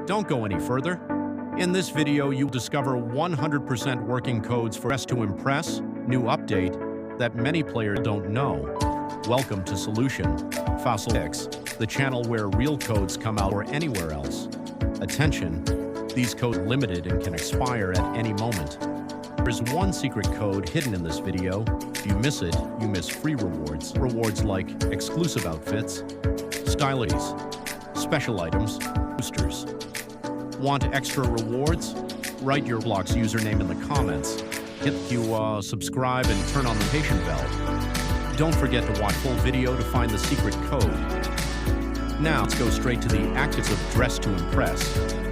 Don't go any further. In this video, you'll discover 100% working codes for Dress to Impress, new update that many players don't know. Welcome to Solution Fossil X, the channel where real codes come out or anywhere else. Attention, these codes are limited and can expire at any moment. There's one secret code hidden in this video. If you miss it, you miss free rewards. Rewards like exclusive outfits, stylies, special items, boosters. Want extra rewards? Write your Roblox username in the comments. Hit subscribe and turn on the notification bell. Don't forget to watch full video to find the secret code. Now let's go straight to the actives of Dress to Impress.